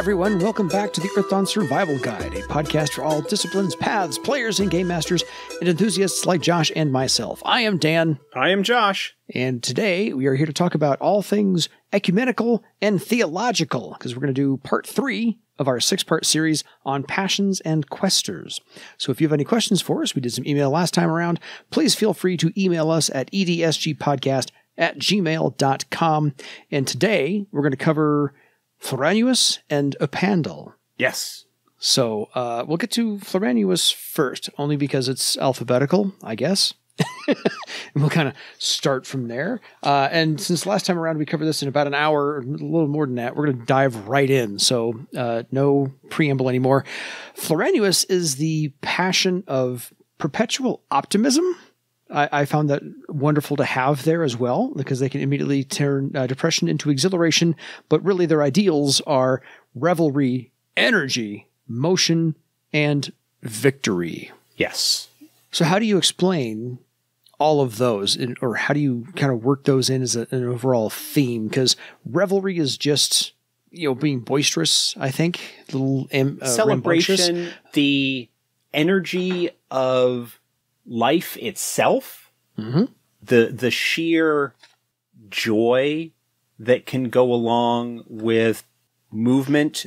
everyone, welcome back to the Earthdawn Survival Guide, a podcast for all disciplines, paths, players, and game masters, and enthusiasts like Josh and myself. I am Dan. I am Josh. And today we are here to talk about all things ecumenical and theological, because we're going to do part 3 of our 6-part series on passions and questors. So if you have any questions for us, we did some email last time around, please feel free to email us at edsgpodcast@gmail.com. And today we're going to cover Floranuus and Upandal. Yes. So we'll get to Floranuus first, only because it's alphabetical, I guess. And we'll kind of start from there. And since last time around we covered this in about an hour, a little more than that, we're going to dive right in. So no preamble anymore. Floranuus is the passion of perpetual optimism. I found that wonderful to have there as well, because they can immediately turn depression into exhilaration, but really their ideals are revelry, energy, motion, and victory. Yes. So how do you explain all of those, or how do you kind of work those in as an overall theme? Because revelry is just, being boisterous, I think, a little celebration, rambunctious. The energy of life itself, the sheer joy that can go along with movement,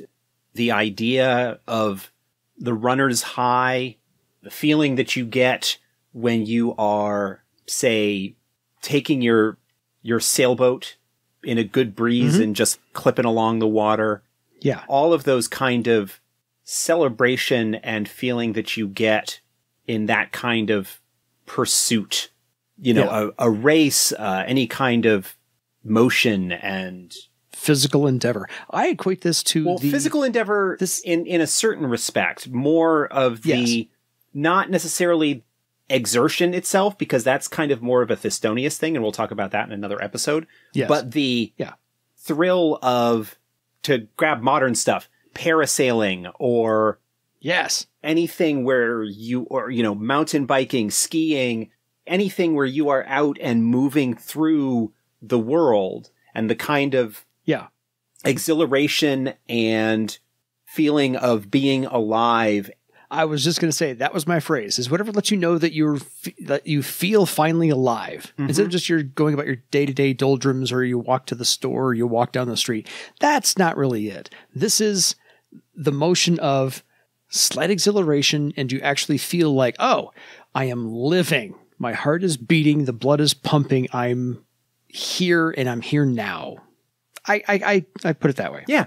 the idea of the runner's high, the feeling that you get when you are, say, taking your sailboat in a good breeze and just clipping along the water. Yeah. All of those kind of celebration and feeling that you get in that kind of pursuit, a race, any kind of motion and physical endeavor. I equate this to physical endeavor in a certain respect, more of the, not necessarily exertion itself, because that's kind of more of a Thistonius thing. And we'll talk about that in another episode. Yes. But the thrill of, to grab modern stuff, parasailing or anything where you, or, mountain biking, skiing, anything where you are out and moving through the world, and the kind of exhilaration and feeling of being alive. I was just going to say, that was my phrase, is whatever lets you know that you feel finally alive. Instead of just you're going about your day-to-day doldrums, or you walk to the store, or you walk down the street. That's not really it. This is the motion of slight exhilaration, and you actually feel like, oh, I am living. My heart is beating. The blood is pumping. I'm here, and I'm here now. I put it that way. Yeah.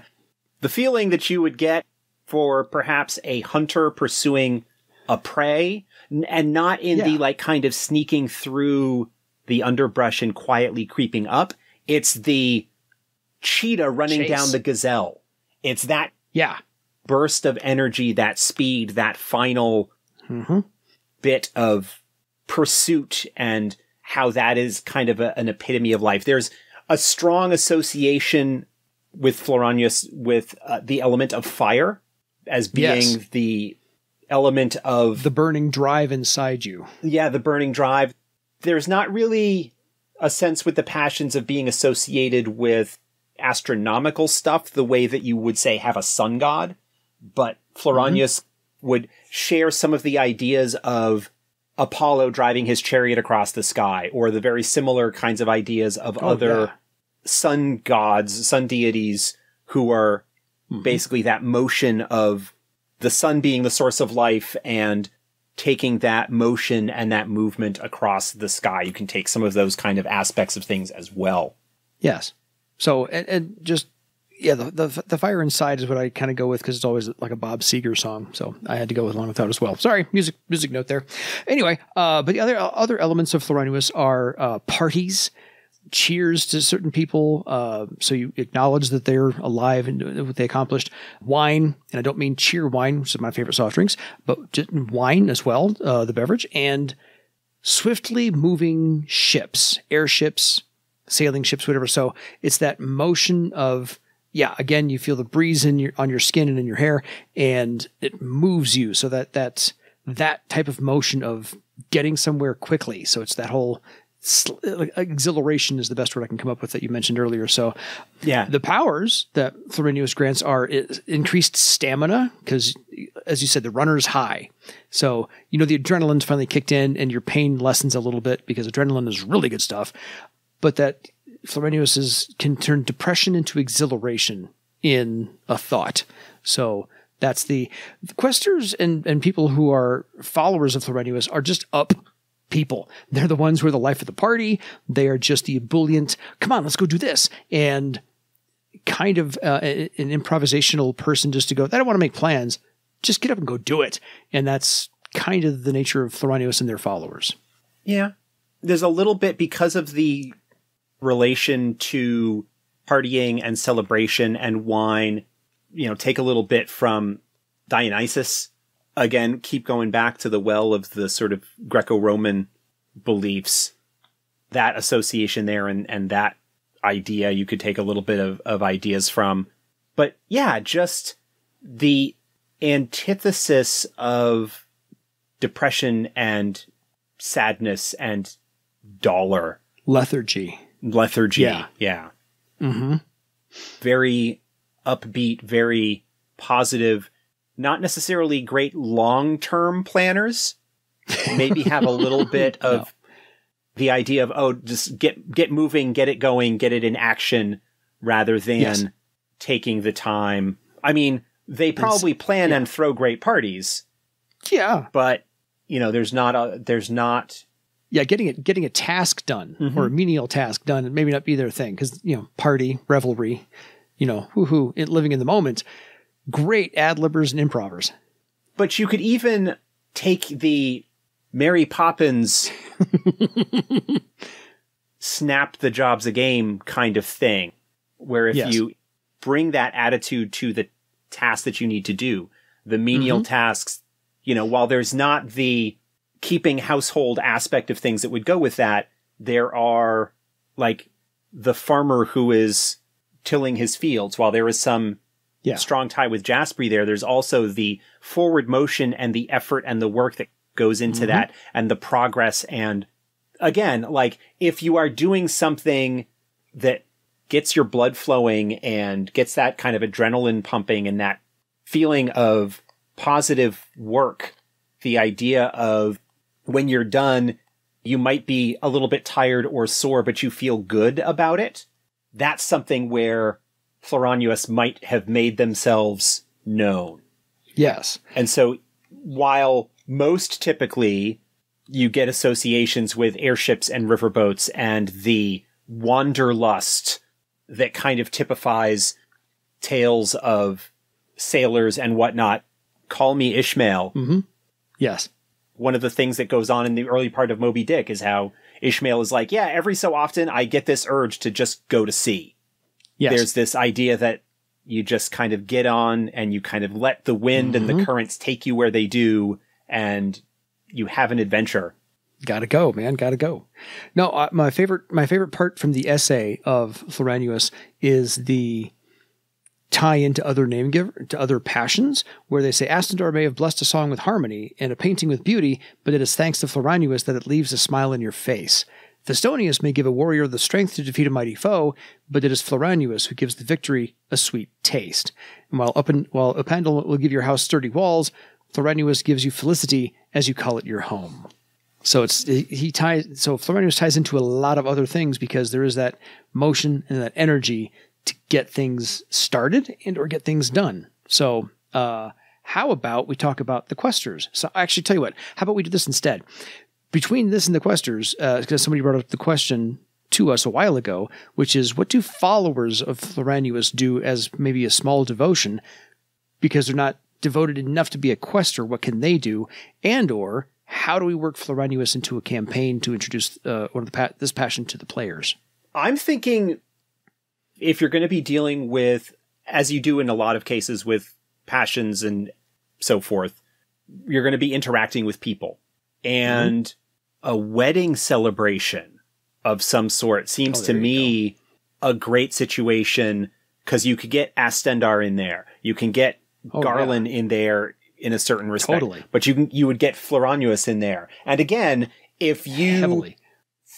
The feeling that you would get for perhaps a hunter pursuing a prey, and not in the kind of sneaking through the underbrush and quietly creeping up. It's the cheetah running down the gazelle. It's that burst of energy, that speed, that final bit of pursuit, and how that is kind of an epitome of life. There's a strong association with Floranuus with the element of fire as being the element of the burning drive inside you. Yeah, the burning drive. There's not really a sense with the passions of being associated with astronomical stuff the way that you would, say, have a sun god. But Floranuus would share some of the ideas of Apollo driving his chariot across the sky, or the very similar kinds of ideas of other sun gods, sun deities, who are basically that motion of the sun being the source of life and taking that motion and that movement across the sky. You can take some of those kind of aspects of things as well. Yes. So, and just, the fire inside is what I kind of go with, because it's always like a Bob Seger song. So I had to go along with that as well. Sorry, music note there. Anyway, but the other elements of Floranuus are parties, cheers to certain people, so you acknowledge that they're alive and what they accomplished. Wine, and I don't mean cheer wine, which is my favorite soft drinks, but just wine as well, the beverage, and swiftly moving ships, airships, sailing ships, whatever. So it's that motion of, again, you feel the breeze on your skin and in your hair, and it moves you. So that type of motion of getting somewhere quickly. So it's that whole exhilaration is the best word I can come up with that you mentioned earlier. So yeah, the powers that Floranuus grants are increased stamina, because as you said, the runner is high. So, the adrenaline's finally kicked in and your pain lessens a little bit because adrenaline is really good stuff. But that Floranuus can turn depression into exhilaration in a thought. So that's the questers and people who are followers of Floranuus are just up people. They're the ones who are the life of the party. They are just the ebullient, come on, let's go do this. And kind of an improvisational person just to go, I don't want to make plans. Just get up and go do it. And that's kind of the nature of Floranuus and their followers. Yeah. There's a little bit, because of the relation to partying and celebration and wine, take a little bit from Dionysus. Again, keep going back to the well of the sort of Greco-Roman beliefs, that association there and that idea you could take a little bit of ideas from. But yeah, just the antithesis of depression and sadness and dolor. Lethargy. Yeah. Mm-hmm. Very upbeat, very positive, not necessarily great long-term planners. Maybe have a little bit of the idea of, just get moving, get it going, get it in action, rather than taking the time. I mean, they probably plan and throw great parties. Yeah. But, there's not. Yeah, getting a task done or a menial task done, and maybe not be their thing, because, party, revelry, living in the moment. Great ad-libbers and improvers. But you could even take the Mary Poppins snap the job's a game kind of thing, where if you bring that attitude to the task that you need to do, the menial tasks, while there's not the keeping household aspect of things that would go with that, there are, like, the farmer who is tilling his fields. While there is some strong tie with Jasperi there's also the forward motion and the effort and the work that goes into that, and the progress. And again, like, if you are doing something that gets your blood flowing and gets that kind of adrenaline pumping and that feeling of positive work, the idea of when you're done, you might be a little bit tired or sore, but you feel good about it. That's something where Floranuus might have made themselves known. Yes. And so while most typically you get associations with airships and riverboats and the wanderlust that kind of typifies tales of sailors and whatnot, call me Ishmael. Mm-hmm. Yes. One of the things that goes on in the early part of Moby Dick is how Ishmael is like, every so often I get this urge to just go to sea. Yes. There's this idea that you just kind of get on and you kind of let the wind and the currents take you where they do, and you have an adventure. Gotta go, man. Gotta go. No, my favorite part from the essay of Floranuus is the tie into other passions, where they say Astandor may have blessed a song with harmony and a painting with beauty, but it is thanks to Floranuus that it leaves a smile in your face. Thestonius may give a warrior the strength to defeat a mighty foe, but it is Floranuus who gives the victory a sweet taste. And while Upandal will give your house sturdy walls, Floranuus gives you felicity as you call it your home. So Floranuus ties into a lot of other things, because there is that motion and that energy to get things started and or get things done. So how about we talk about the Questors? So actually, tell you what, how about we do this instead? Between this and the Questors, because somebody brought up the question to us a while ago, which is, what do followers of Floranuus do as maybe a small devotion, because they're not devoted enough to be a Questor? What can they do? And or how do we work Floranuus into a campaign to introduce this passion to the players? I'm thinking, if you're going to be dealing with, as you do in a lot of cases with passions and so forth, you're going to be interacting with people. And a wedding celebration of some sort seems to me a great situation, because you could get Astandar in there. You can get Garland in there in a certain respect. Totally. But you would get Floranuus in there. And again, if you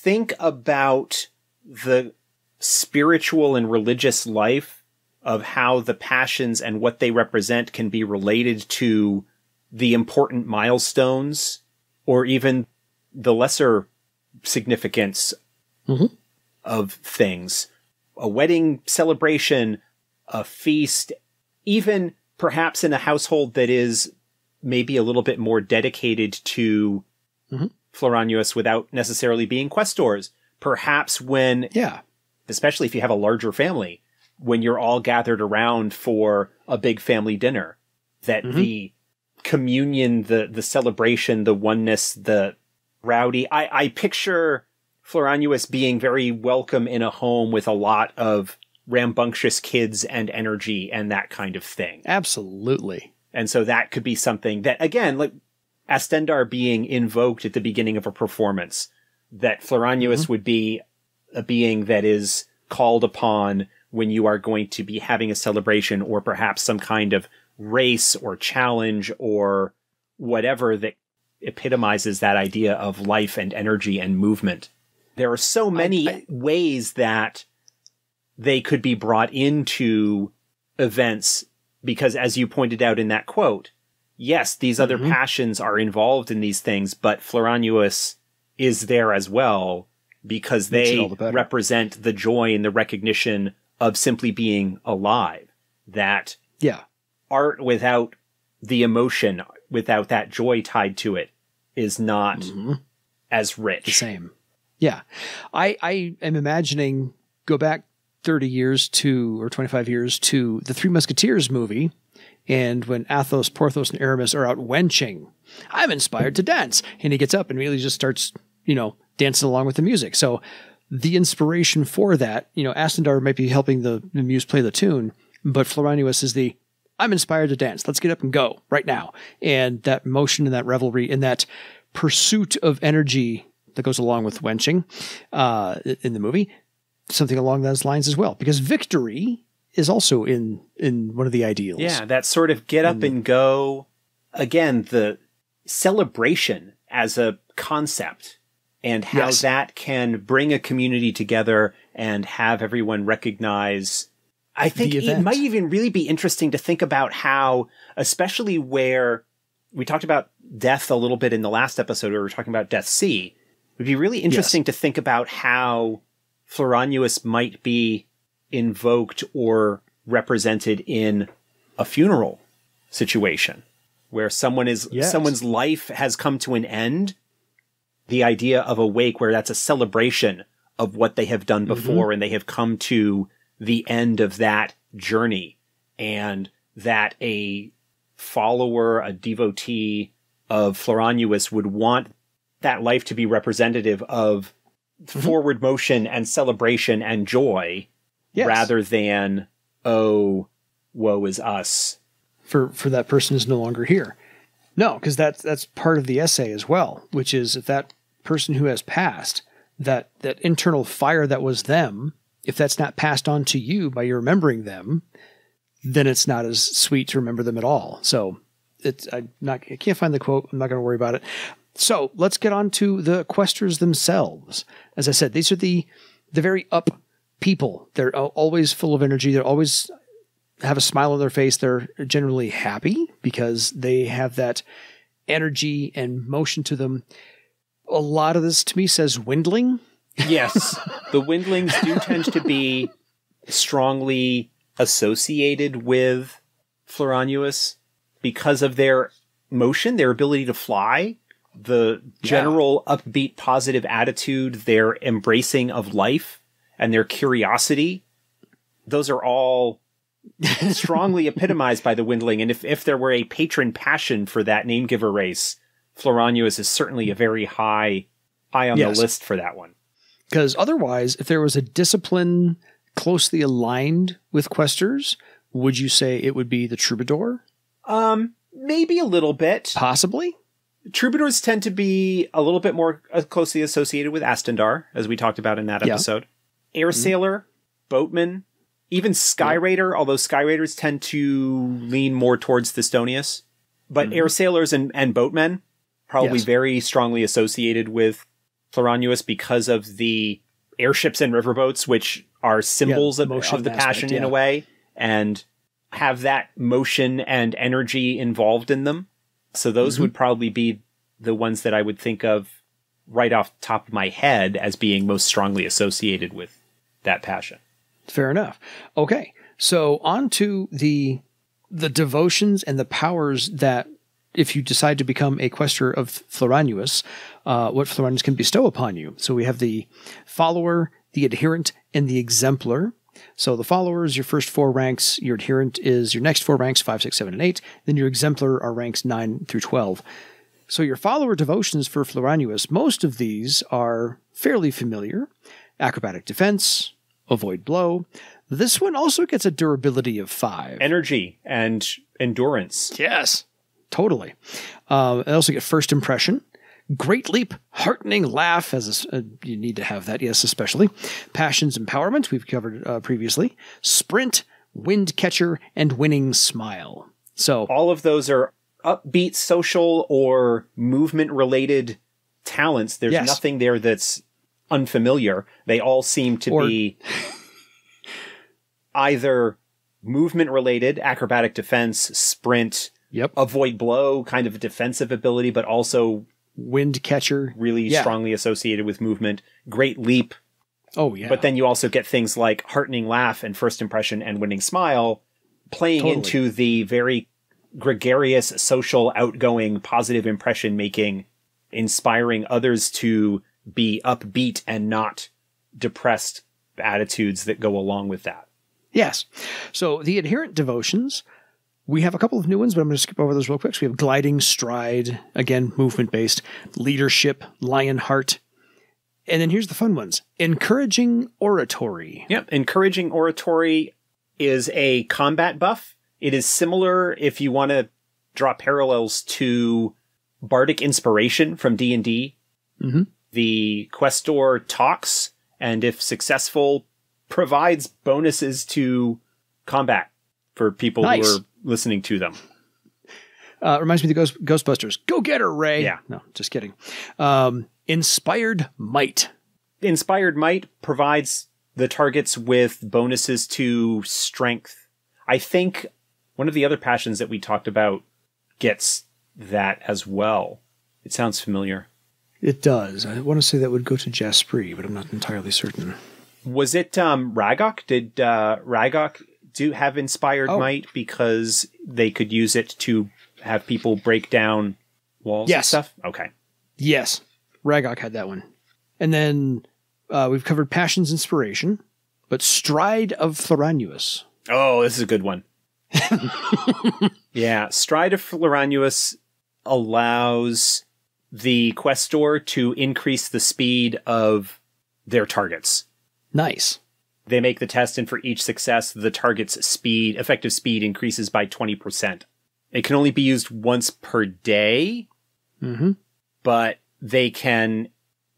think about the spiritual and religious life of how the passions and what they represent can be related to the important milestones or even the lesser significance of things. A wedding celebration, a feast, even perhaps in a household that is maybe a little bit more dedicated to Floranuus without necessarily being questors. Perhaps when, especially if you have a larger family, when you're all gathered around for a big family dinner, that the communion, the celebration, the oneness, the rowdy. I picture Floranuus being very welcome in a home with a lot of rambunctious kids and energy and that kind of thing. Absolutely. And so that could be something that, again, like Astendar being invoked at the beginning of a performance, that Floranuus would be a being that is called upon when you are going to be having a celebration or perhaps some kind of race or challenge or whatever that epitomizes that idea of life and energy and movement. There are so many ways that they could be brought into events because, as you pointed out in that quote, yes, these other passions are involved in these things, but Floranuus is there as well because they represent the joy and the recognition of simply being alive. That art without the emotion, without that joy tied to it, is not as rich. The same. Yeah. I am imagining, go back 30 years to, or 25 years to the Three Musketeers movie. And when Athos, Porthos, and Aramis are out wenching, I'm inspired to dance. And he gets up and immediately just starts, dancing along with the music. So the inspiration for that, Astendar might be helping the muse play the tune, but Floranuus is the, I'm inspired to dance. Let's get up and go right now. And that motion and that revelry and that pursuit of energy that goes along with wenching in the movie, something along those lines as well. Because victory is also in one of the ideals. Yeah, that sort of get up and go. Again, the celebration as a concept and how that can bring a community together and have everyone recognize. I think it might even really be interesting to think about how, especially where we talked about death a little bit in the last episode, where we were talking about Death Sea. It would be really interesting to think about how Floranuus might be invoked or represented in a funeral situation where someone's life has come to an end. The idea of a wake where that's a celebration of what they have done before and they have come to the end of that journey, and that a follower, a devotee of Floranuus would want that life to be representative of forward motion and celebration and joy rather than, oh, woe is us. For that person is no longer here. No, because that's part of the essay as well, which is if that person who has passed, that internal fire that was them, if that's not passed on to you by you remembering them, then it's not as sweet to remember them at all. So I can't find the quote. I'm not going to worry about it. So let's get on to the questors themselves. As I said, these are the very up people. They're always full of energy. They're always have a smile on their face. They're generally happy because they have that energy and motion to them. A lot of this to me says windling. Yes. The windlings do tend to be strongly associated with Floranuus because of their motion, their ability to fly, the general upbeat, positive attitude, their embracing of life, and their curiosity. Those are all strongly epitomized by the windling. And if there were a patron passion for that name giver race, Floranuus is certainly a very high on the list for that one. Because otherwise, if there was a discipline closely aligned with questors, would you say it would be the troubadour? Maybe a little bit. Possibly. Troubadours tend to be a little bit more closely associated with Astendar, as we talked about in that episode. Air Sailor, Boatmen, even Sky Raider, although Sky Raiders tend to lean more towards Thistonius. But Air Sailors and Boatmen, probably very strongly associated with Floranuus because of the airships and riverboats, which are symbols of the passion in a way, and have that motion and energy involved in them. So those would probably be the ones that I would think of right off the top of my head as being most strongly associated with that passion. Fair enough. Okay. So on to the devotions and the powers that, if you decide to become a Questor of Floranuus, what Floranuus can bestow upon you. So we have the follower, the adherent, and the exemplar. So the follower is your first 4 ranks. Your adherent is your next 4 ranks, 5, 6, 7, and 8. Then your exemplar are ranks 9 through 12. So your follower devotions for Floranuus, most of these are fairly familiar. Acrobatic defense, avoid blow. This one also gets a durability of 5. Energy and endurance. Yes, totally. I also get first impression. Great leap, heartening laugh, you need to have that, yes, especially. Passion's empowerment, we've covered previously. Sprint, wind catcher, and winning smile. So all of those are upbeat social or movement-related talents. There's nothing there that's unfamiliar. They all seem to be either movement-related, acrobatic defense, sprint, avoid blow, kind of defensive ability, but also wind catcher, really strongly associated with movement. Great leap. Oh, yeah. But then you also get things like heartening laugh and first impression and winning smile playing into the very gregarious, social, outgoing, positive impression making, inspiring others to be upbeat and not depressed attitudes that go along with that. Yes. So the adherent devotions, we have a couple of new ones, but I'm going to skip over those real quick. So we have gliding stride, again, movement-based, leadership, lion heart. And then here's the fun ones. Encouraging oratory. Yep. Encouraging oratory is a combat buff. It is similar, if you want to draw parallels, to bardic inspiration from D&D. Mm-hmm. The Questor talks, and if successful, provides bonuses to combat for people who are listening to them. Reminds me of the Ghostbusters. Go get her, Ray. Yeah. No, just kidding. Inspired might. Inspired might provides the targets with bonuses to strength. I think one of the other passions that we talked about gets that as well. It sounds familiar. It does. I want to say that would go to Jaspri, but I'm not entirely certain. Was it Ragok? Did Ragok have inspired might because they could use it to have people break down walls and stuff? Okay. Yes. Ragok had that one. And then we've covered Passion's inspiration, but Stride of Floranuus. Oh, this is a good one. Yeah. Stride of Floranuus allows the Questor to increase the speed of their targets. Nice. They make the test, and for each success, the target's effective speed increases by 20%. It can only be used once per day, but they can,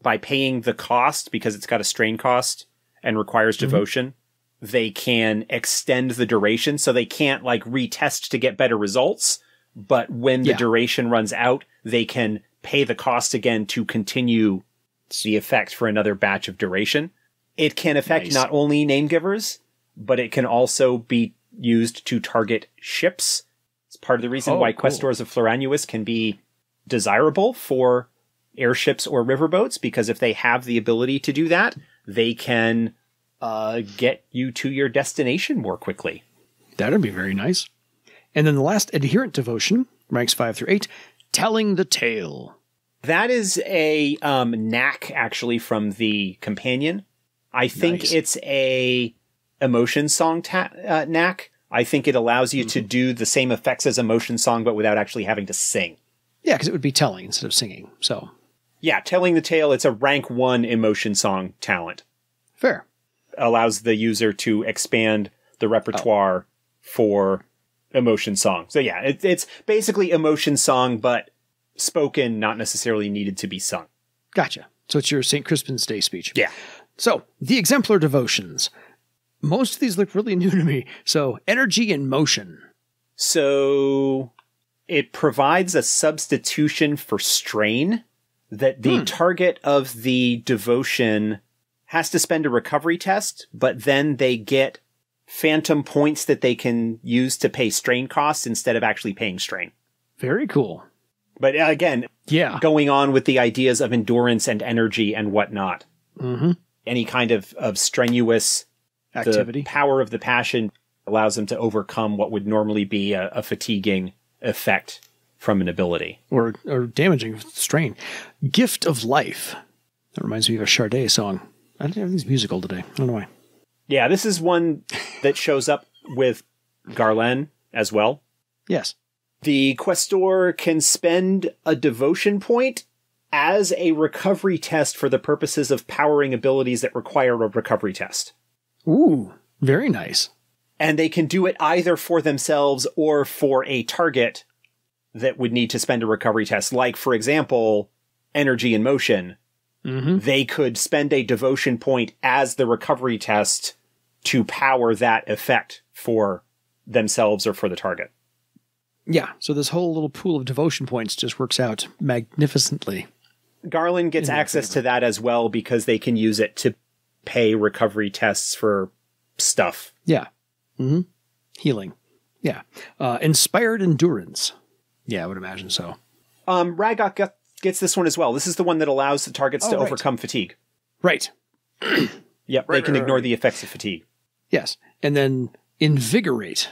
by paying the cost, because it's got a strain cost and requires devotion, they can extend the duration, so they can't retest to get better results, but when the duration runs out, they can pay the cost again to continue the effect for another batch of duration. It can affect not only name givers, but it can also be used to target ships. It's part of the reason why Questors of Floranuus can be desirable for airships or riverboats, because if they have the ability to do that, they can get you to your destination more quickly. That'd be very nice. And then the last adherent devotion, ranks 5 through 8, telling the tale. That is a knack, actually, from the companion. I think it's a emotion song knack. I think it allows you to do the same effects as emotion song, but without actually having to sing. Yeah, because it would be telling instead of singing. So, yeah, telling the tale, it's a rank 1 emotion song talent. Fair. Allows the user to expand the repertoire for emotion song. So yeah, it's basically emotion song, but spoken, not necessarily needed to be sung. Gotcha. So it's your St. Crispin's Day speech. Yeah. So, the exemplar devotions. Most of these look really new to me. So, energy and motion. So, it provides a substitution for strain that the target of the devotion has to spend a recovery test, but then they get phantom points that they can use to pay strain costs instead of actually paying strain. Very cool. But again, going on with the ideas of endurance and energy and whatnot. Mm-hmm. Any kind of strenuous activity. The power of the passion allows them to overcome what would normally be a fatiguing effect from an ability. Or damaging strain. Gift of Life. That reminds me of a Sade song. I don't think everything's musical today. I don't know why. Yeah, this is one that shows up with Garland as well. Yes. The Questor can spend a devotion point as a recovery test for the purposes of powering abilities that require a recovery test. Ooh, very nice. And they can do it either for themselves or for a target that would need to spend a recovery test. Like, for example, energy and motion. Mm-hmm. They could spend a devotion point as the recovery test to power that effect for themselves or for the target. Yeah, so this whole little pool of devotion points just works out magnificently. Garland gets access to that as well because they can use it to pay recovery tests for stuff. Yeah. Mm-hmm. Healing. Yeah. Inspired Endurance. Yeah, I would imagine so. Ragok gets this one as well. This is the one that allows the targets to overcome fatigue. Right. Yep, they can ignore the effects of fatigue. Yes. And then Invigorate.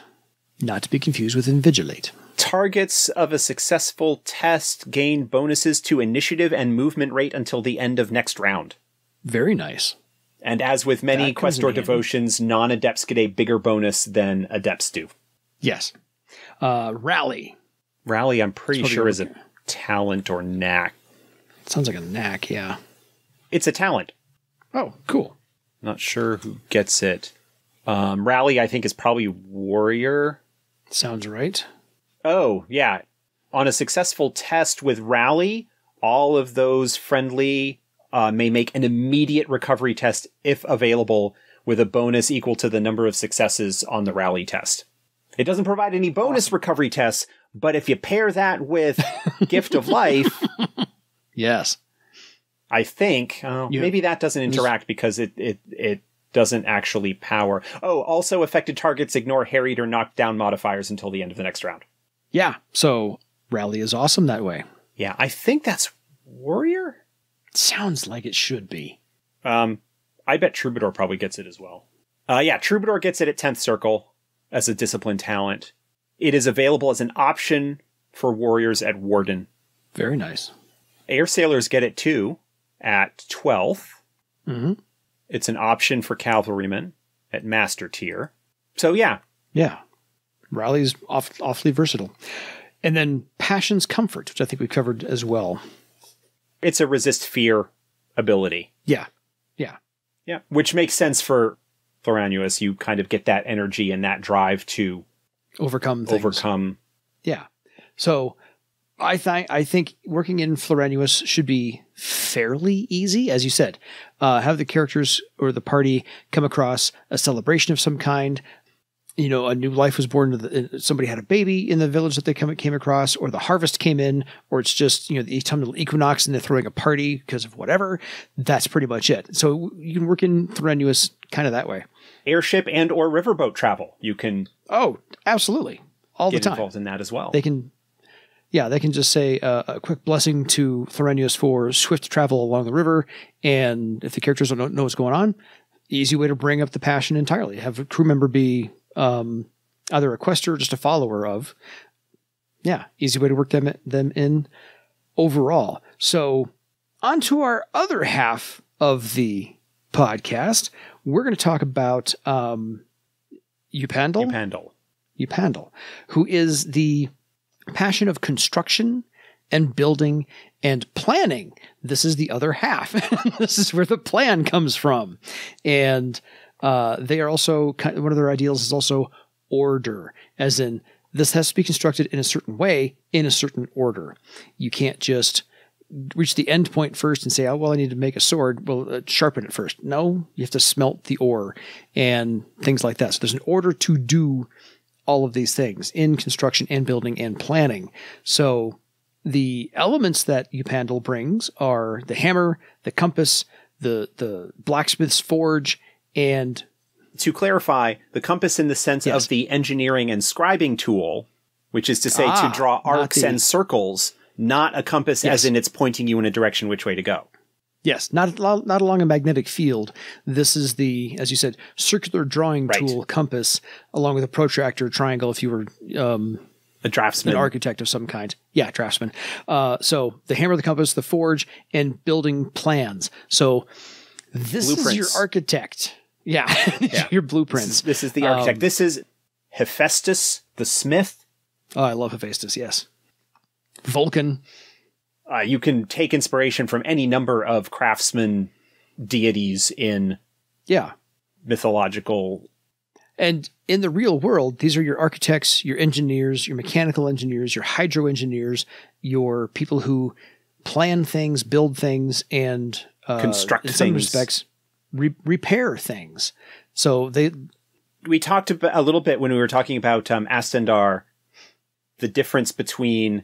Not to be confused with Invigilate. Targets of a successful test gain bonuses to initiative and movement rate until the end of next round. Very nice. And as with many Questor devotions, non-adepts get a bigger bonus than adepts do. Yes. Rally. Rally, I'm pretty sure, is a talent or knack. Sounds like a knack, yeah. It's a talent. Oh, cool. Not sure who gets it. Rally, I think, is probably warrior. Sounds right. Oh, yeah. On a successful test with Rally, all of those friendly may make an immediate recovery test if available, with a bonus equal to the number of successes on the Rally test. It doesn't provide any bonus recovery tests, but if you pair that with Gift of Life... Yes. I think maybe that doesn't interact because it doesn't actually power. Oh, also affected targets ignore harried or knocked down modifiers until the end of the next round. Yeah, so Rally is awesome that way. Yeah, I think that's warrior? Sounds like it should be. I bet Troubadour probably gets it as well. Yeah, Troubadour gets it at 10th Circle as a discipline talent. It is available as an option for warriors at Warden. Very nice. Air Sailors get it too at 12th. Mm-hmm. It's an option for cavalrymen at Master Tier. So yeah. Yeah. Rally's awfully versatile. And then Passion's Comfort, which I think we've covered as well. It's a resist fear ability. Yeah. Yeah. Yeah. Which makes sense for Floranuus. You kind of get that energy and that drive to overcome things. Yeah. So I think working in Floranuus should be fairly easy. As you said, have the characters or the party come across a celebration of some kind. You know, a new life was born. Somebody had a baby in the village that they came across, or the harvest came in, or it's just, you know, the autumnal equinox and they're throwing a party because of whatever. That's pretty much it. So you can work in Floranuus kind of that way. Airship and or riverboat travel. You can. Oh, absolutely. All the time. Get involved in that as well. They can just say a quick blessing to Floranuus for swift travel along the river. And if the characters don't know what's going on, easy way to bring up the passion entirely. Have a crew member be either a quester or just a follower of. Yeah, easy way to work them in overall. So on to our other half of the podcast. We're going to talk about Upandal, who is the passion of construction and building and planning. This is the other half. This is where the plan comes from. And they are also, one of their ideals is also order, as in this has to be constructed in a certain way, in a certain order. You can't just reach the end point first and say, oh, well, I need to make a sword. Well, sharpen it first. No, you have to smelt the ore and things like that. So there's an order to do all of these things in construction and building and planning. So the elements that Upandal brings are the hammer, the compass, the blacksmith's forge, and... To clarify, the compass in the sense of the engineering and scribing tool, which is to say to draw arcs and circles, not a compass as in it's pointing you in a direction which way to go. Yes, not along a magnetic field. This is the, as you said, circular drawing tool compass, along with a protractor triangle if you were a draftsman, an architect of some kind. Yeah, draftsman. So the hammer, the compass, the forge, and building plans. So this is your architect. Yeah, your blueprints. This is the architect. This is Hephaestus, the smith. Oh, I love Hephaestus, yes. Vulcan. You can take inspiration from any number of craftsman deities in mythological. And in the real world, these are your architects, your engineers, your mechanical engineers, your hydro engineers, your people who plan things, build things, and construct in things. some respects, repair things. So we talked about a little bit when we were talking about Astandar, the difference between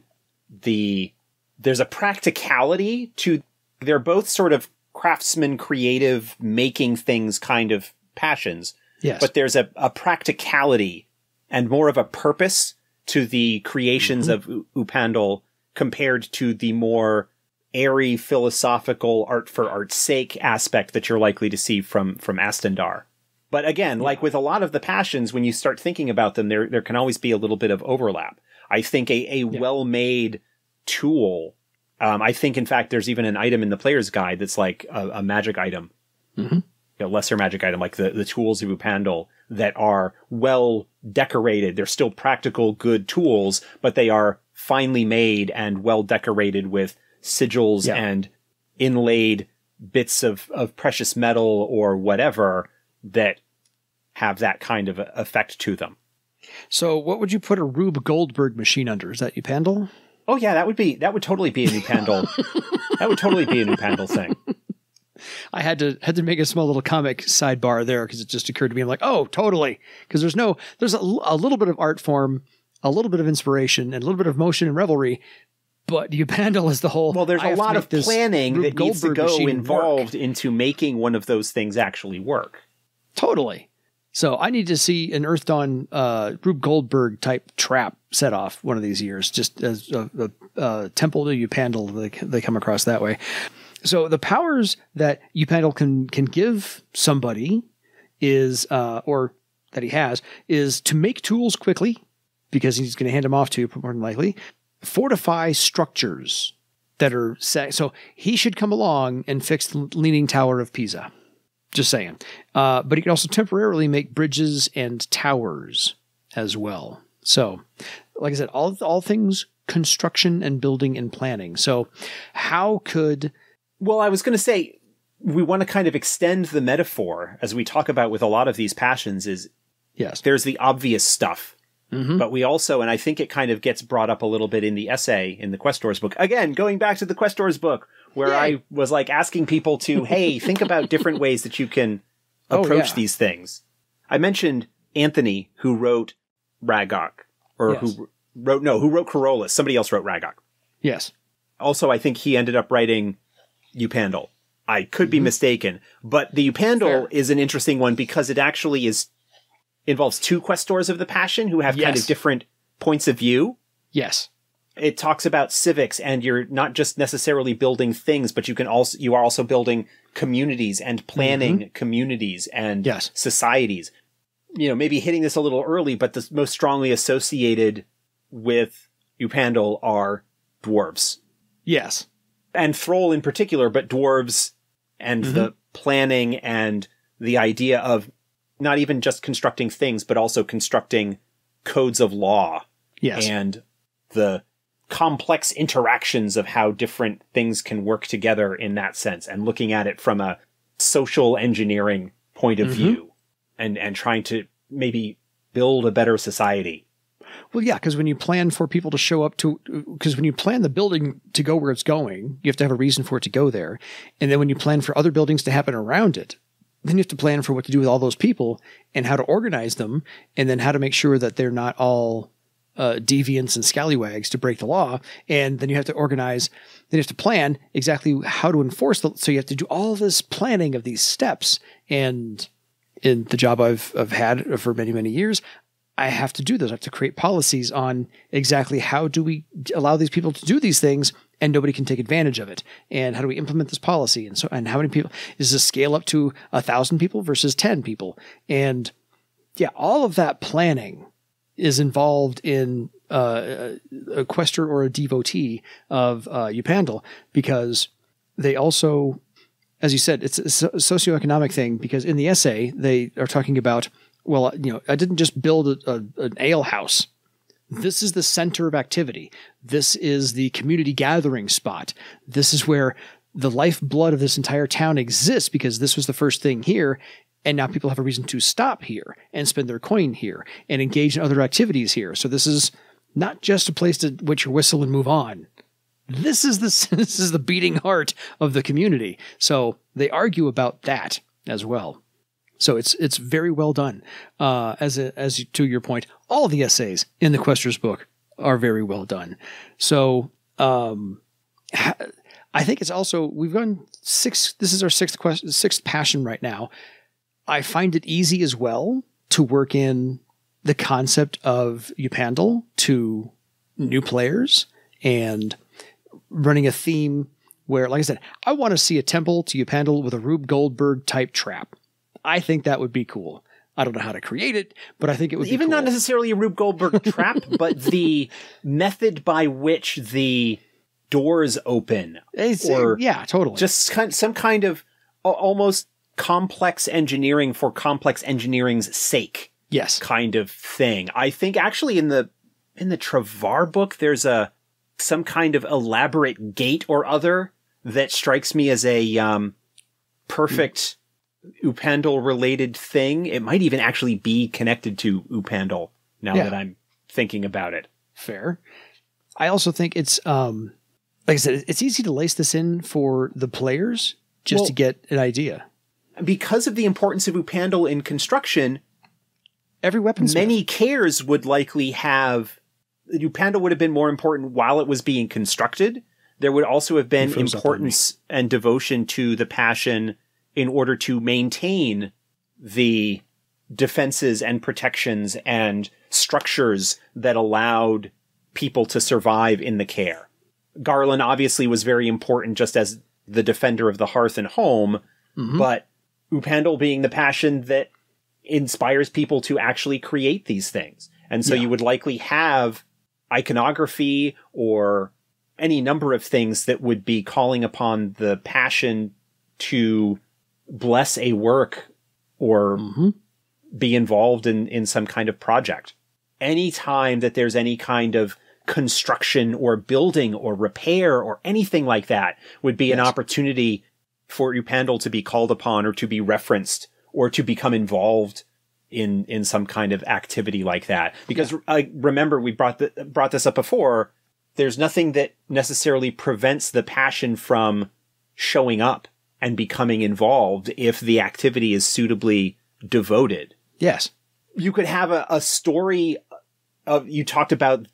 there's a practicality to, they're both sort of craftsman, creative, making things kind of passions. Yes. But there's a practicality and more of a purpose to the creations of Upandal compared to the more airy, philosophical, art for art's sake aspect that you're likely to see from Astandar. But again, like with a lot of the passions, when you start thinking about them, there can always be a little bit of overlap. I think a well-made tool, I think, in fact, there's even an item in the player's guide that's like a magic item, lesser magic item, like the tools of Upandal that are well decorated. They're still practical, good tools, but they are finely made and well decorated with sigils and inlaid bits of precious metal or whatever that have that kind of effect to them. So what would you put a Rube Goldberg machine under? Is that Upandal? Oh yeah, that would totally be a Upandal. That would totally be a Upandal thing. I had to make a small little comic sidebar there because it just occurred to me. I'm like, oh, totally. Because there's a little bit of art form, a little bit of inspiration, and a little bit of motion and revelry. But Upandal is the whole. Well, there's a lot of planning that needs to go involved into making one of those things actually work. Totally. So I need to see an Earthdawn Rube Goldberg type trap set off one of these years, just as a temple to Upandal. They come across that way. So the powers that Upandal can give somebody is, or that he has, is to make tools quickly, because he's going to hand them off to you more than likely. Fortify structures that are set. So he should come along and fix the Leaning Tower of Pisa. Just saying. But he can also temporarily make bridges and towers as well. So, like I said, all things construction and building and planning. So how could... Well, I was going to say, we want to kind of extend the metaphor, as we talk about with a lot of these passions, is there's the obvious stuff. But we also, and I think it kind of gets brought up a little bit in the essay in the Questors book. Again, going back to the Questors book, where I was like asking people to, hey, think about different ways that you can approach these things. I mentioned Anthony, who wrote Ragok, or who wrote Carolus. Somebody else wrote Ragok. Yes. Also, I think he ended up writing Upandal. I could be mistaken, but the Upandal is an interesting one because it actually involves two Questors of the Passion who have kind of different points of view. Yes. It talks about civics, and you're not just necessarily building things, but you are also building communities and planning communities and societies. You know, maybe hitting this a little early, but the most strongly associated with Upandal are dwarves. Yes. And Thrall in particular, but dwarves and the planning and the idea of not even just constructing things, but also constructing codes of law. Yes. And the complex interactions of how different things can work together in that sense, and looking at it from a social engineering point of view and trying to maybe build a better society. Well, yeah, because when you plan for people to show up because when you plan the building to go where it's going, you have to have a reason for it to go there. And then when you plan for other buildings to happen around it, then you have to plan for what to do with all those people and how to organize them, and then how to make sure that they're not all deviants and scallywags to break the law. And then you have to organize, then you have to plan exactly how to enforce so you have to do all this planning of these steps. And in the job I've had for many, many years, I have to do this. I have to create policies on exactly how do we allow these people to do these things and nobody can take advantage of it. And how do we implement this policy? And how many people is this scale up to 1,000 people versus 10 people? And yeah, all of that planning is involved in a questor or a devotee of Upandal, because they also, as you said, it's a socioeconomic thing, because in the essay, they are talking about, well, I didn't just build an ale house. This is the center of activity. This is the community gathering spot. This is where the lifeblood of this entire town exists, because this was the first thing here. And now people have a reason to stop here and spend their coin here and engage in other activities here. So this is not just a place to wet your whistle and move on. This is the beating heart of the community. So they argue about that as well. So it's very well done. To your point, all the essays in the Questors book are very well done. So I think it's also, we've gone this is our sixth passion right now. I find it easy as well to work in the concept of Upandal to new players and running a theme where, like I said, I want to see a temple to Upandal with a Rube Goldberg type trap. I think that would be cool. I don't know how to create it, but I think it would be cool. Not necessarily a Rube Goldberg trap, but the method by which the doors open. Yeah, totally. Just some kind of almost complex engineering for complex engineering's sake. Yes. Kind of thing. I think actually in the Travar book, there's some kind of elaborate gate or other that strikes me as a perfect Upandal related thing. It might even actually be connected to Upandal now that I'm thinking about it. Fair. I also think it's, like I said, it's easy to lace this in for the players just to get an idea. Because of the importance of Upandal in construction, every weaponsmith, many cares would likely have, Upandal would have been more important while it was being constructed. There would also have been importance and devotion to the passion in order to maintain the defenses and protections and structures that allowed people to survive in the care. Garland obviously was very important just as the defender of the hearth and home, but Upandal being the passion that inspires people to actually create these things. And so you would likely have iconography or any number of things that would be calling upon the passion to bless a work or be involved in some kind of project. Any time that there's any kind of construction or building or repair or anything like that would be an opportunity for Upandal to be called upon or to be referenced or to become involved in some kind of activity like that. Because I remember we brought this up before. There's nothing that necessarily prevents the passion from showing up and becoming involved if the activity is suitably devoted. Yes. You could have a story of, you talked about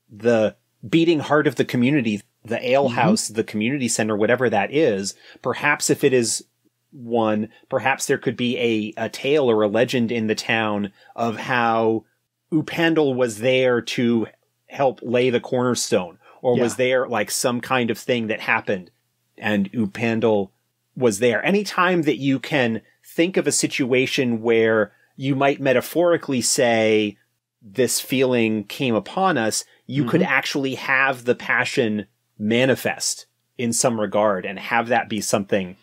the beating heart of the community, the ale house, the community center, whatever that is. Perhaps if it is one, perhaps there could be a tale or a legend in the town of how Upandal was there to help lay the cornerstone, or was there like some kind of thing that happened and Upandal was there. Anytime that you can think of a situation where you might metaphorically say this feeling came upon us, you could actually have the passion manifest in some regard and have that be something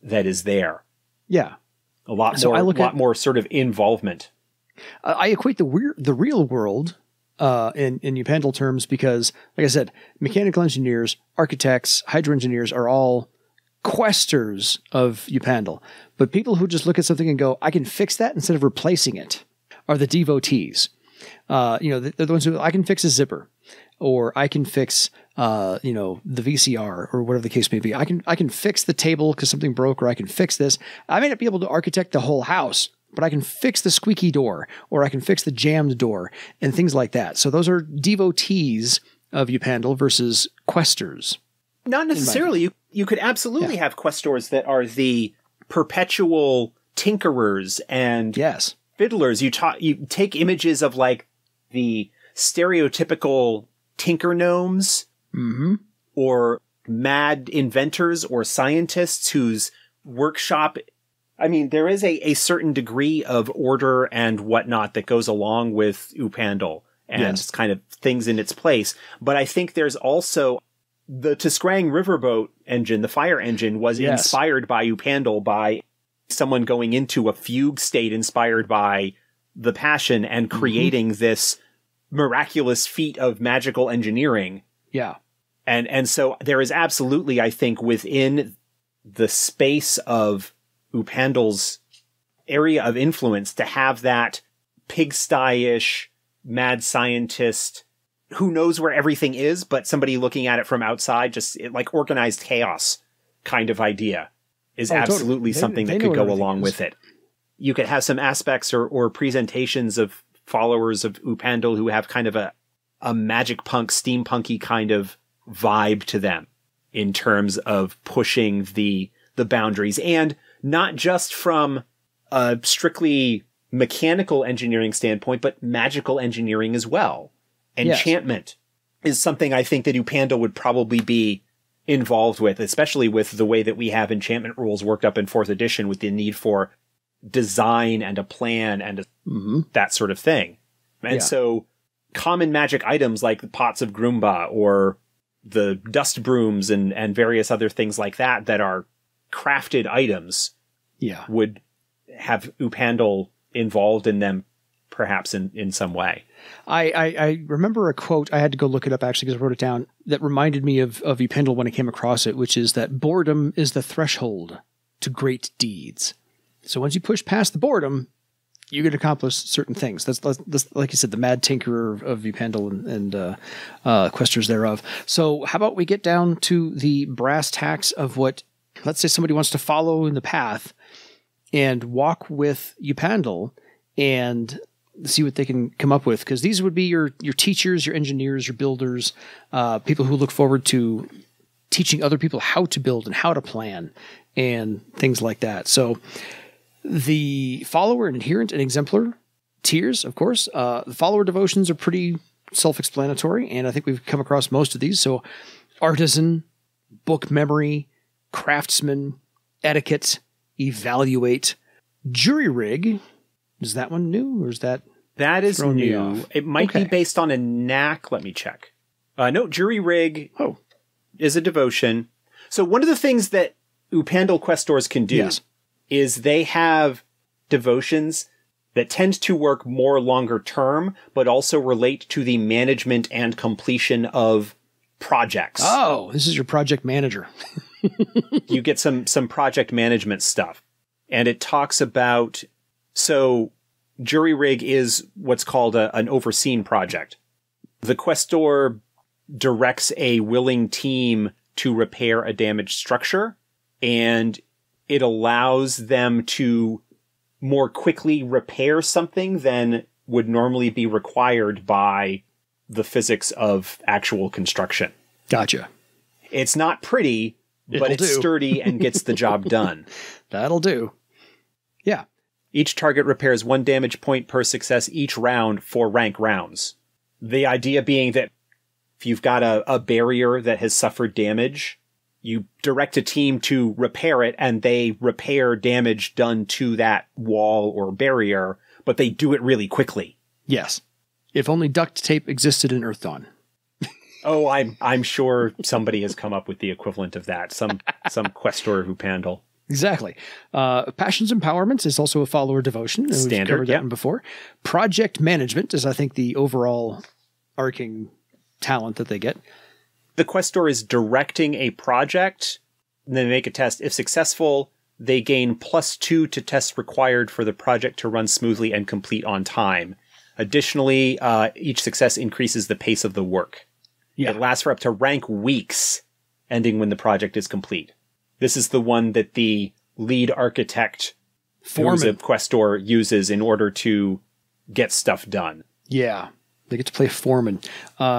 that is there. Yeah. A lot more sort of involvement. I equate the real world in Upandal terms because, like I said, mechanical engineers, architects, hydro engineers are all questors of Upandal. But people who just look at something and go, I can fix that instead of replacing it, are the devotees. They're the ones who, I can fix a zipper, or I can fix, the VCR, or whatever the case may be. I can fix the table because something broke, or I can fix this. I may not be able to architect the whole house, but I can fix the squeaky door, or I can fix the jammed door, and things like that. So those are devotees of Upandal versus Questors. Not necessarily. You could absolutely have Questors that are the perpetual tinkerers and fiddlers. You take images of like the stereotypical tinker gnomes or mad inventors or scientists whose workshop, I mean, there is a certain degree of order and whatnot that goes along with Upandal and kind of things in its place. But I think there's also the Tiskrang riverboat engine, the fire engine, was inspired by Upandal, by someone going into a fugue state inspired by the passion and creating this miraculous feat of magical engineering. Yeah. And so there is absolutely, I think, within the space of Upandal's area of influence to have that pigsty-ish mad scientist who knows where everything is, but somebody looking at it from outside, just like organized chaos kind of idea is absolutely something that could go along with it. You could have some aspects or presentations of followers of Upandal who have kind of a magic punk, steampunky kind of vibe to them in terms of pushing the boundaries, and not just from a strictly mechanical engineering standpoint, but magical engineering as well. Enchantment is something I think that Upandal would probably be involved with, especially with the way that we have enchantment rules worked up in 4th edition with the need for design and a plan and that sort of thing. And so common magic items like the pots of Groomba or the dust brooms and various other things like that that are crafted items would have Upandal involved in them perhaps in some way. I remember a quote, I had to go look it up actually because I wrote it down, that reminded me of Upandal when I came across it, which is that boredom is the threshold to great deeds. So once you push past the boredom, you can accomplish certain things. That's like you said, the mad tinkerer of Upandal and Questors thereof. So how about we get down to the brass tacks of what, let's say somebody wants to follow in the path and walk with Upandal and see what they can come up with. Because these would be your teachers, your engineers, your builders, people who look forward to teaching other people how to build and how to plan and things like that. So the follower and adherent and exemplar tiers, of course, the follower devotions are pretty self-explanatory, and I think we've come across most of these. So artisan, book memory, craftsman, etiquette, evaluate, jury rig. Is that one new, or is that is new? It might be based on a knack. Let me check. No, jury rig is a devotion. So one of the things that Upandal Questors can do is they have devotions that tend to work more longer term, but also relate to the management and completion of projects. Oh, this is your project manager. You get some project management stuff. And it talks about, so jury rig is what's called an overseen project. The Questor directs a willing team to repair a damaged structure, and it allows them to more quickly repair something than would normally be required by the physics of actual construction. Gotcha. It's not pretty, but it's sturdy and gets the job done. That'll do. Yeah. Each target repairs 1 damage point per success each round for rank rounds. The idea being that if you've got a barrier that has suffered damage, you direct a team to repair it, and they repair damage done to that wall or barrier, but they do it really quickly. Yes. If only duct tape existed in Earthdawn. Oh, I'm sure somebody has come up with the equivalent of that. Some Questor of Upandal. Exactly. Passions Empowerment is also a follower devotion. Standard, we've covered that one before. Project Management is, I think, the overall arcing talent that they get. The Questor is directing a project, and then they make a test. If successful, they gain +2 to tests required for the project to run smoothly and complete on time. Additionally, each success increases the pace of the work. Yeah. It lasts for up to rank weeks, ending when the project is complete. This is the one that the lead architect who's a questor, uses in order to get stuff done. Yeah. They get to play foreman.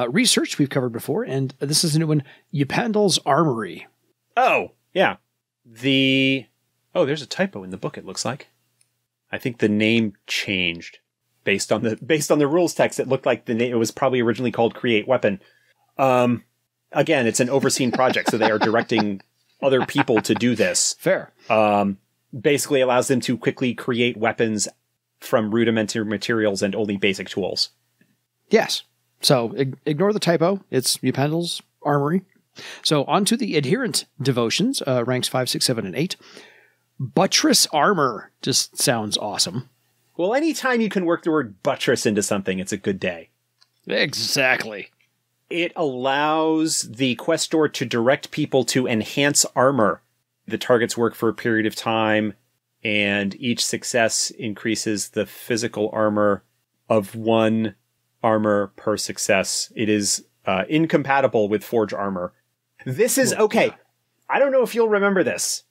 Research we've covered before, and this is a new one, Upandal's Armory. Oh, yeah. There's a typo in the book, it looks like. I think the name changed based on the rules text. It looked like the name, it was probably originally called Create Weapon. Again, it's an overseen project, so they are directing other people to do this. Fair. Basically allows them to quickly create weapons from rudimentary materials and only basic tools. Yes. So ignore the typo. It's Upandal's Armory. So on to the adherent devotions, ranks 5, 6, 7, and 8. Buttress Armor just sounds awesome. Well, anytime you can work the word buttress into something, it's a good day. Exactly. It allows the questor to direct people to enhance armor. The targets work for a period of time, and each success increases the physical armor of 1 armor per success. It is incompatible with forge armor. This is okay. I don't know if you'll remember this.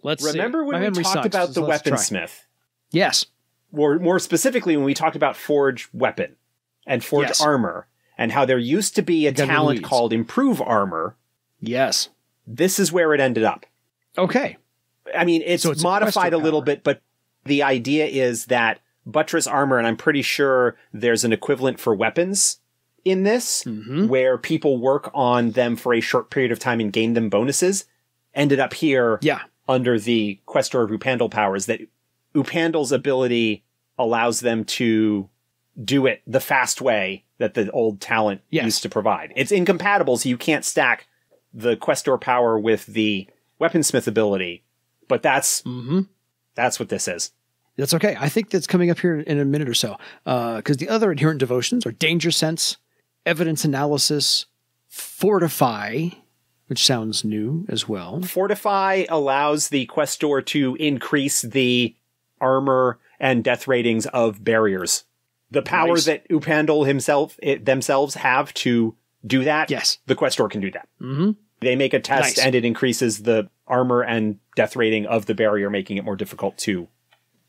Let's remember see. When we talked about the weaponsmith? Yes. Or more specifically, when we talked about forge weapon and forge armor, and how there used to be a talent called improve armor. Yes. This is where it ended up. Okay. I mean, it's modified a little bit, but the idea is that buttress armor, and I'm pretty sure there's an equivalent for weapons in this, where people work on them for a short period of time and gain them bonuses, ended up here under the Questor of Upandal powers, that Upandal's ability allows them to do it the fast way that the old talent used to provide. It's incompatible, so you can't stack the Questor power with the weaponsmith ability, but that's what this is. That's okay. I think that's coming up here in a minute or so, because the other adherent devotions are Danger Sense, Evidence Analysis, Fortify, which sounds new as well. Fortify allows the questor to increase the armor and death ratings of barriers. The power that Upandal themselves have to do that, the questor can do that. They make a test and it increases the armor and death rating of the barrier, making it more difficult to...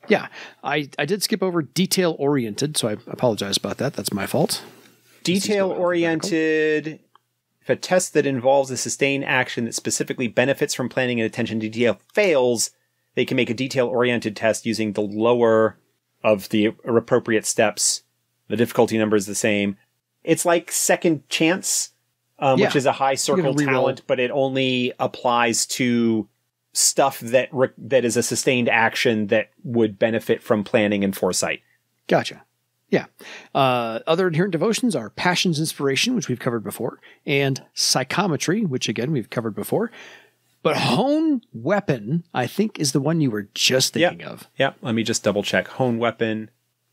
Yeah, I did skip over detail-oriented, so I apologize about that. That's my fault. Detail-oriented, if a test that involves a sustained action that specifically benefits from planning and attention to detail fails, they can make a detail-oriented test using the lower of the appropriate steps. The difficulty number is the same. It's like Second Chance, which is a high circle talent, but it only applies to stuff that is a sustained action that would benefit from planning and foresight. Gotcha. Yeah. Other adherent devotions are Passion's Inspiration, which we've covered before, and Psychometry, which again we've covered before. But Hone Weapon, I think, is the one you were just thinking of. Yeah. Let me just double check. Hone Weapon.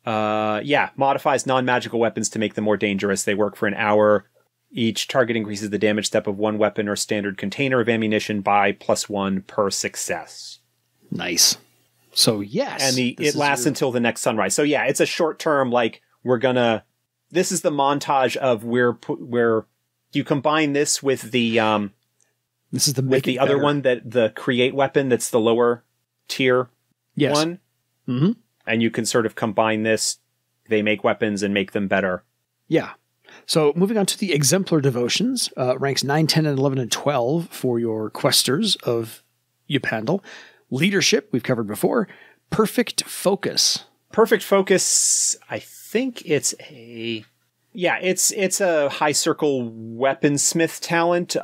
Modifies non-magical weapons to make them more dangerous. They work for an hour. Each target increases the damage step of 1 weapon or standard container of ammunition by +1 per success. Nice. So yes. And it lasts until the next sunrise. So yeah, it's a short term, like this is the montage of where you combine this with the, this is the with the other one, that the create weapon, that's the lower tier one. Mm-hmm. And you can sort of combine this. They make weapons and make them better. Yeah. So moving on to the exemplar devotions, ranks 9, 10, and 11, and 12 for your Questors of Upandal. Leadership, we've covered before. Perfect Focus. Perfect Focus, I think it's a high circle weaponsmith talent.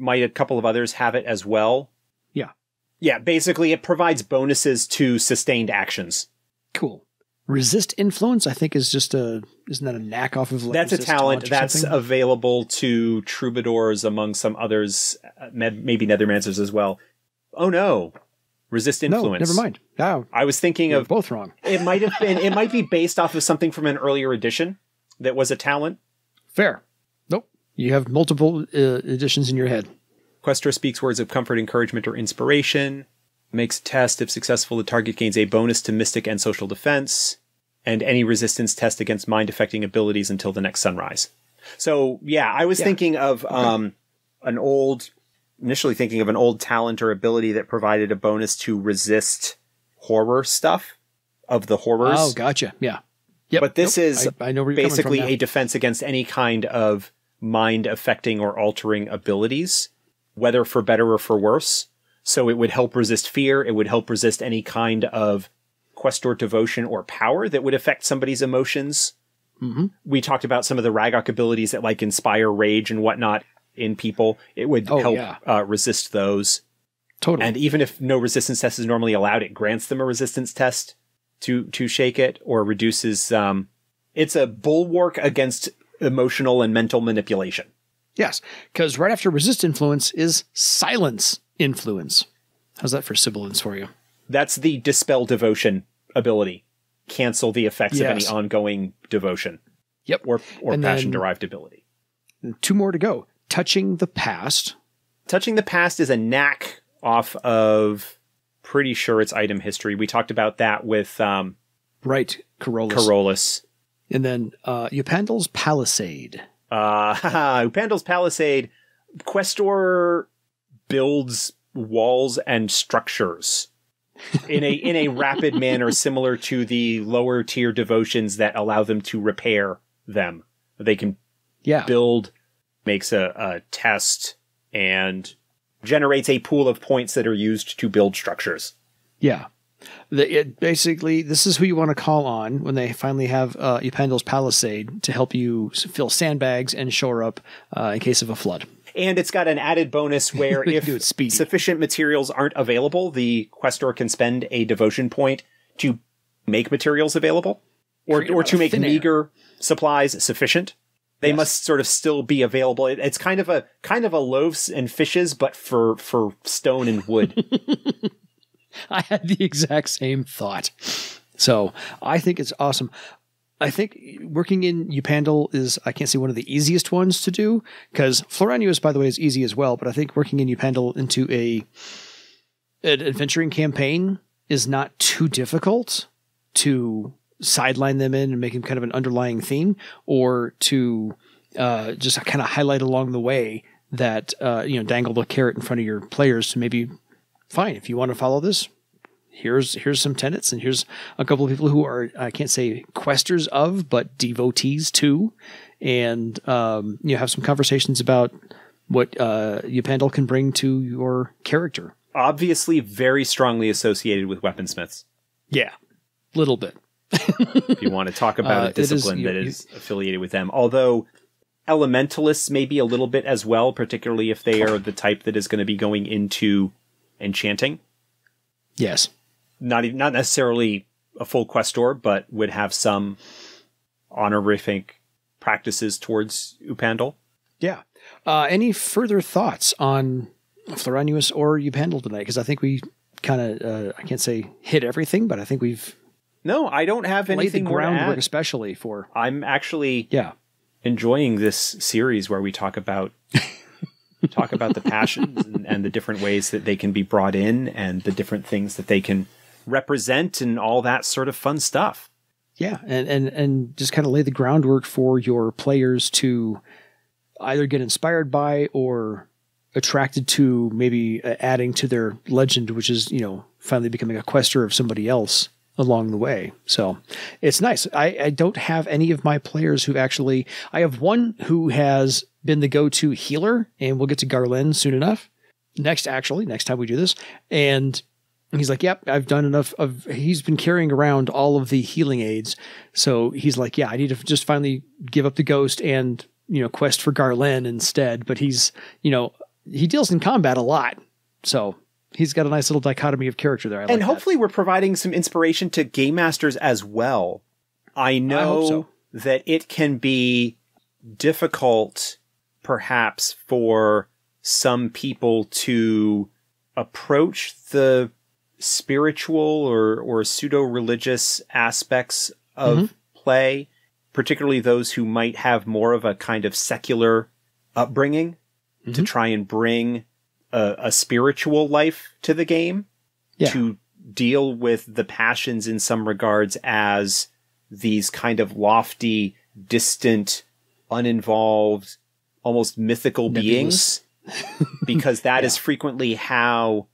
Might a couple of others have it as well. Yeah. Yeah, basically it provides bonuses to sustained actions. Cool. Resist Influence, I think, is just isn't that a knack off of... That's a talent that's available to troubadours, among some others, maybe Nethermancers as well. Oh no. Resist Influence. No, never mind. No, I was thinking of... both wrong. It might be based off of something from an earlier edition that was a talent. Fair. Nope. You have multiple editions in your head. Questor speaks words of comfort, encouragement, or inspiration. Makes a test. If successful, the target gains a bonus to mystic and social defense, and any resistance test against mind-affecting abilities until the next sunrise. So, yeah, I was thinking of an old initially thinking of an old talent or ability that provided a bonus to resist horror stuff of the horrors. Oh, gotcha. Yeah. Yep. But this is I know where you're basically coming from a defense against any kind of mind affecting or altering abilities, whether for better or for worse. So it would help resist fear. It would help resist any kind of Questor devotion or power that would affect somebody's emotions. Mm-hmm. We talked about some of the Ragok abilities that like inspire rage and whatnot in people. It would help resist those. Totally. And even if no resistance test is normally allowed, it grants them a resistance test to shake it, or reduces. It's a bulwark against emotional and mental manipulation. Yes, because right after resist influence is silence influence. How's that for sibilance for you? That's the dispel devotion ability. Cancel the effects of any ongoing devotion. Yep. Or passion-derived ability. 2 more to go. Touching the past. Touching the past is a knack off of, pretty sure it's item history. We talked about that with... right, Carolus. Carolus. And then Upandal's Palisade. Upandal's Palisade. Questor builds walls and structures in a rapid manner, similar to the lower tier devotions that allow them to repair them. They can build, makes a test, and generates a pool of points that are used to build structures. Yeah. Basically, this is who you want to call on when they finally have Upandal's Palisade to help you fill sandbags and shore up in case of a flood. And it's got an added bonus where if sufficient materials aren't available, the Questor can spend a devotion point to make materials available, or to make meager supplies sufficient. They must sort of still be available. It's kind of a loaves and fishes, but for stone and wood. I had the exact same thought. So I think it's awesome. I think working in Upandal is, I can't say one of the easiest ones to do, because Floranuus, by the way, is easy as well. But I think working in Upandal into an adventuring campaign is not too difficult to sideline them in and make them kind of an underlying theme, or to just kind of highlight along the way that, dangle the carrot in front of your players to maybe, fine, if you want to follow this, here's some tenets, and here's a couple of people who are, I can't say questers of, but devotees to, and have some conversations about what Upandal can bring to your character. Obviously very strongly associated with weaponsmiths. Yeah, little bit. If you want to talk about a discipline that is affiliated with them. Although elementalists may be a little bit as well, particularly if they are the type that is going to be going into enchanting. Yes. Not necessarily a full questor, but would have some honorific practices towards Upandal. Yeah. Any further thoughts on Floranuus or Upandal tonight? Because I think we kind of, I can't say hit everything, but I think we've... No, I don't have anything more to add. Groundwork, especially for... I'm actually enjoying this series where we talk about the passions and the different ways that they can be brought in, and the different things that they can represent, and all that sort of fun stuff. Yeah, and just kind of lay the groundwork for your players to either get inspired by or attracted to, maybe adding to their legend, which is, finally becoming a quester of somebody else along the way. So it's nice. I don't have any of my players who actually... I have one who has been the go-to healer, and we'll get to Garland soon enough. Next time we do this. And he's like, yep, I've done enough of... He's been carrying around all of the healing aids. So he's like, yeah, I need to just finally give up the ghost and, quest for Garland instead. But he's, he deals in combat a lot. So... he's got a nice little dichotomy of character there. And hopefully we're providing some inspiration to game masters as well. I know that it can be difficult, perhaps, for some people to approach the spiritual or pseudo-religious aspects of play, particularly those who might have more of a kind of secular upbringing, to try and bring a spiritual life to the game, to deal with the passions in some regards as these kind of lofty, distant, uninvolved, almost mythical beings because that is frequently how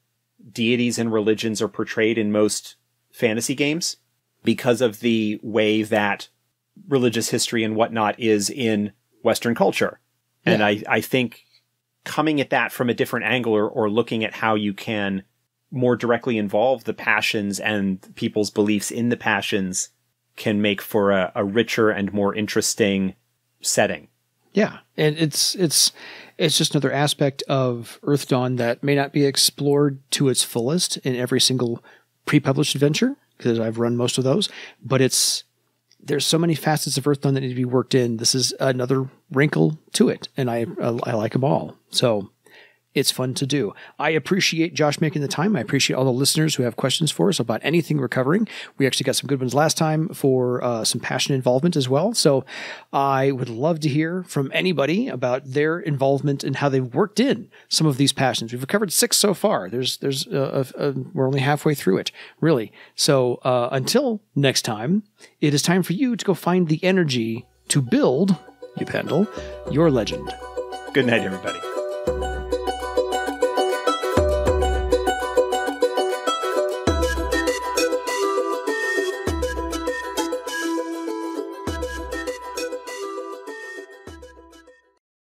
deities and religions are portrayed in most fantasy games, because of the way that religious history and whatnot is in Western culture. And I think coming at that from a different angle, or looking at how you can more directly involve the passions and people's beliefs in the passions, can make for a richer and more interesting setting. Yeah. And it's just another aspect of Earthdawn that may not be explored to its fullest in every single pre-published adventure, because I've run most of those, but there's so many facets of Earthdawn that need to be worked in. This is another wrinkle to it, and I like them all. So it's fun to do. I appreciate Josh making the time. I appreciate all the listeners who have questions for us about anything we're covering. We actually got some good ones last time for some passion involvement as well. So I would love to hear from anybody about their involvement and how they've worked in some of these passions. We've covered 6 so far. We're only halfway through it, really. So until next time, it is time for you to go find the energy to build, Upandal, your legend. Good night, everybody.